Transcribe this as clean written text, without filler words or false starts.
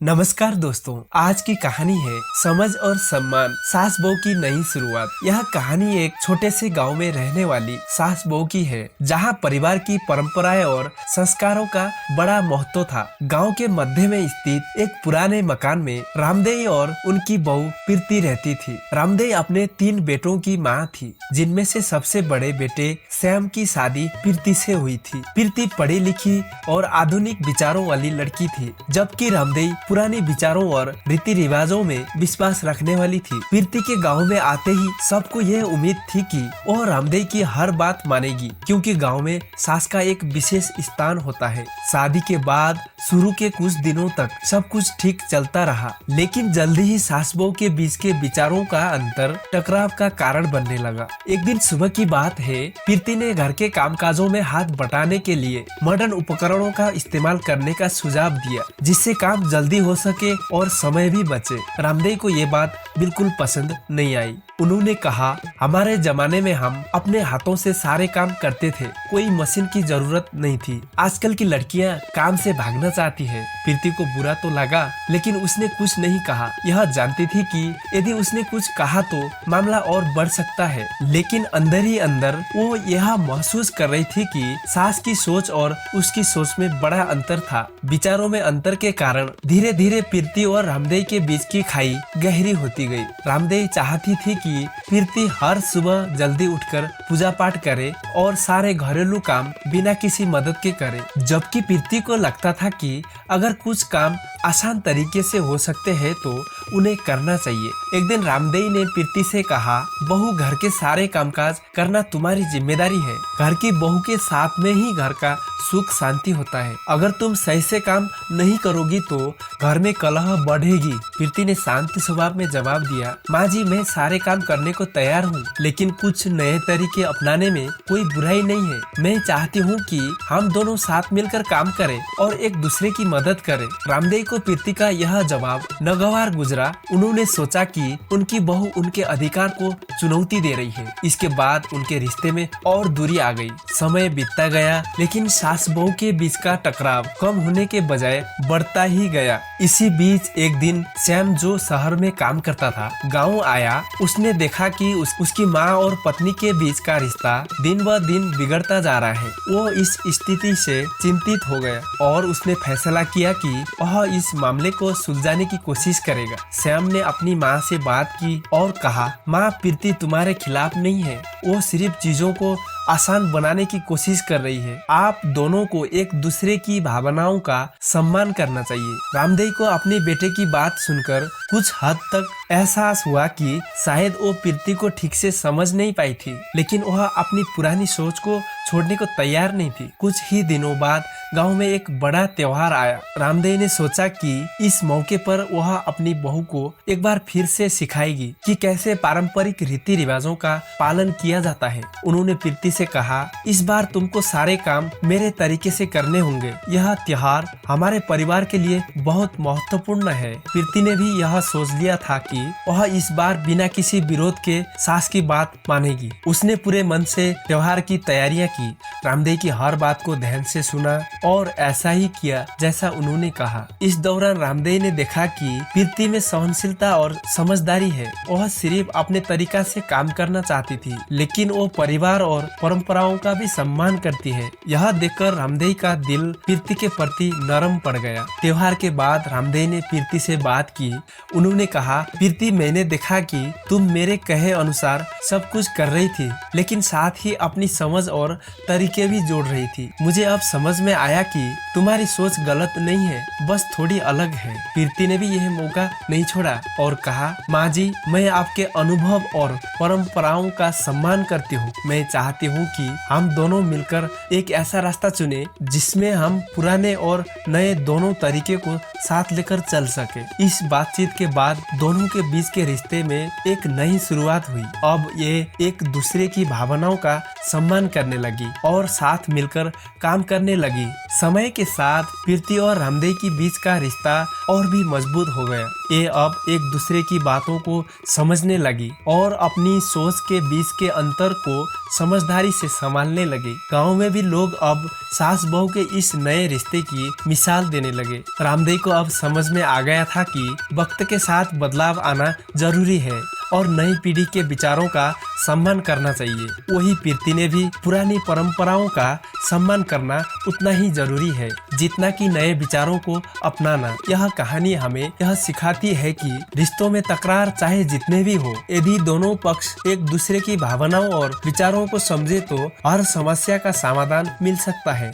नमस्कार दोस्तों, आज की कहानी है समझ और सम्मान, सास बहू की नई शुरुआत। यह कहानी एक छोटे से गांव में रहने वाली सास बहू की है, जहां परिवार की परंपराएं और संस्कारों का बड़ा महत्व था। गांव के मध्य में स्थित एक पुराने मकान में रामदेई और उनकी बहू प्रीति रहती थी। रामदेई अपने 3 बेटों की माँ थी, जिनमें से सबसे बड़े बेटे श्याम की शादी प्रीति से हुई थी। प्रीति पढ़ी लिखी और आधुनिक विचारों वाली लड़की थी, जबकि रामदेई पुराने विचारों और रीति रिवाजों में विश्वास रखने वाली थी। प्रीति के गांव में आते ही सबको यह उम्मीद थी कि वह रामदेई की हर बात मानेगी, क्योंकि गांव में सास का एक विशेष स्थान होता है। शादी के बाद शुरू के कुछ दिनों तक सब कुछ ठीक चलता रहा, लेकिन जल्दी ही सास बहू के बीच के विचारों का अंतर टकराव का कारण बनने लगा। एक दिन सुबह की बात है, प्रीति ने घर के कामकाजों में हाथ बटाने के लिए मॉडर्न उपकरणों का इस्तेमाल करने का सुझाव दिया, जिससे काम जल्दी हो सके और समय भी बचे। रामदेई को ये बात बिल्कुल पसंद नहीं आई। उन्होंने कहा, हमारे जमाने में हम अपने हाथों से सारे काम करते थे, कोई मशीन की जरूरत नहीं थी। आजकल की लड़कियां काम से भागना चाहती है। प्रीति को बुरा तो लगा, लेकिन उसने कुछ नहीं कहा। यह जानती थी कि यदि उसने कुछ कहा तो मामला और बढ़ सकता है, लेकिन अंदर ही अंदर वो यह महसूस कर रही थी कि सास की सोच और उसकी सोच में बड़ा अंतर था। विचारों में अंतर के कारण धीरे धीरे प्रीति और रामदेई के बीच की खाई गहरी होती गई। रामदेई चाहती थी कि प्रीति हर सुबह जल्दी उठकर पूजा पाठ करे और सारे घरेलू काम बिना किसी मदद के करे, जबकि प्रीति को लगता था कि अगर कुछ काम आसान तरीके से हो सकते हैं तो उन्हें करना चाहिए। एक दिन रामदेई ने प्रीति से कहा, बहू, घर के सारे कामकाज करना तुम्हारी जिम्मेदारी है। घर की बहू के साथ में ही घर का सुख शांति होता है। अगर तुम सही से काम नहीं करोगी तो घर में कलह बढ़ेगी। प्रीति ने शांत स्वभाव में जवाब दिया, माँ जी, मैं सारे काम करने को तैयार हूँ, लेकिन कुछ नए तरीके अपनाने में कोई बुराई नहीं है। मैं चाहती हूँ कि हम दोनों साथ मिलकर काम करें और एक दूसरे की मदद करें। रामदेई को प्रीति का यह जवाब नागवार गुजरा। उन्होंने सोचा कि उनकी बहू उनके अधिकार को चुनौती दे रही है। इसके बाद उनके रिश्ते में और दूरी आ गई। समय बीतता गया, लेकिन सास बहू के बीच का टकराव कम होने के बजाय बढ़ता ही गया। इसी बीच एक दिन श्याम, जो शहर में काम करता था, गांव आया। उसने देखा कि उसकी माँ और पत्नी के बीच का रिश्ता दिन ब दिन बिगड़ता जा रहा है। वो इस स्थिति से चिंतित हो गया और उसने फैसला किया कि वह इस मामले को सुलझाने की कोशिश करेगा। श्याम ने अपनी माँ से बात की और कहा, माँ, प्रीति तुम्हारे खिलाफ नहीं है, वो सिर्फ चीजों को आसान बनाने की कोशिश कर रही है। आप दोनों को एक दूसरे की भावनाओं का सम्मान करना चाहिए। रामदेई को अपने बेटे की बात सुनकर कुछ हद तक एहसास हुआ कि शायद वो प्रीति को ठीक से समझ नहीं पाई थी, लेकिन वह अपनी पुरानी सोच को छोड़ने को तैयार नहीं थी। कुछ ही दिनों बाद गांव में एक बड़ा त्योहार आया। रामदेई ने सोचा कि इस मौके पर वह अपनी बहू को एक बार फिर से सिखाएगी कि कैसे पारंपरिक रीति रिवाजों का पालन किया जाता है। उन्होंने प्रीति से कहा, इस बार तुमको सारे काम मेरे तरीके से करने होंगे। यह त्योहार हमारे परिवार के लिए बहुत महत्वपूर्ण है। प्रीति ने भी यह सोच लिया था कि वह इस बार बिना किसी विरोध के सास की बात मानेगी। उसने पूरे मन से त्योहार की तैयारियां की। रामदेई की हर बात को ध्यान से सुना और ऐसा ही किया जैसा उन्होंने कहा। इस दौरान रामदेई ने देखा कि प्रीति में सहनशीलता और समझदारी है। वह सिर्फ अपने तरीका से काम करना चाहती थी, लेकिन वो परिवार और परंपराओं का भी सम्मान करती है। यह देखकर रामदेई का दिल प्रीति के प्रति नरम पड़ गया। त्योहार के बाद रामदेई ने प्रीति से बात की। उन्होंने कहा, प्रीति, मैंने देखा कि तुम मेरे कहे अनुसार सब कुछ कर रही थी, लेकिन साथ ही अपनी समझ और तरीके भी जोड़ रही थी। मुझे अब समझ में आया कि तुम्हारी सोच गलत नहीं है, बस थोड़ी अलग है। प्रीति ने भी यह मौका नहीं छोड़ा और कहा, माँ जी, मैं आपके अनुभव और परंपराओं का सम्मान करती हूँ। मैं चाहती हूँ कि हम दोनों मिलकर एक ऐसा रास्ता चुने जिसमें हम पुराने और नए दोनों तरीके को साथ लेकर चल सके। इस बातचीत के बाद दोनों के बीच के रिश्ते में एक नई शुरुआत हुई। अब ये एक दूसरे की भावनाओं का सम्मान करने लगी और साथ मिलकर काम करने लगी। समय के साथ प्रीति और रामदेई के बीच का रिश्ता और भी मजबूत हो गया। ये अब एक दूसरे की बातों को समझने लगी और अपनी सोच के बीच के अंतर को समझदारी से संभालने लगे। गांव में भी लोग अब सास बहू के इस नए रिश्ते की मिसाल देने लगे। रामदेव को अब समझ में आ गया था कि वक्त के साथ बदलाव आना जरूरी है और नई पीढ़ी के विचारों का सम्मान करना चाहिए। वही प्रीति ने भी पुरानी परंपराओं का सम्मान करना उतना ही जरूरी है जितना कि नए विचारों को अपनाना। यह कहानी हमें यह सिखाती है कि रिश्तों में तकरार चाहे जितने भी हो, यदि दोनों पक्ष एक दूसरे की भावनाओं और विचारों को समझे तो हर समस्या का समाधान मिल सकता है।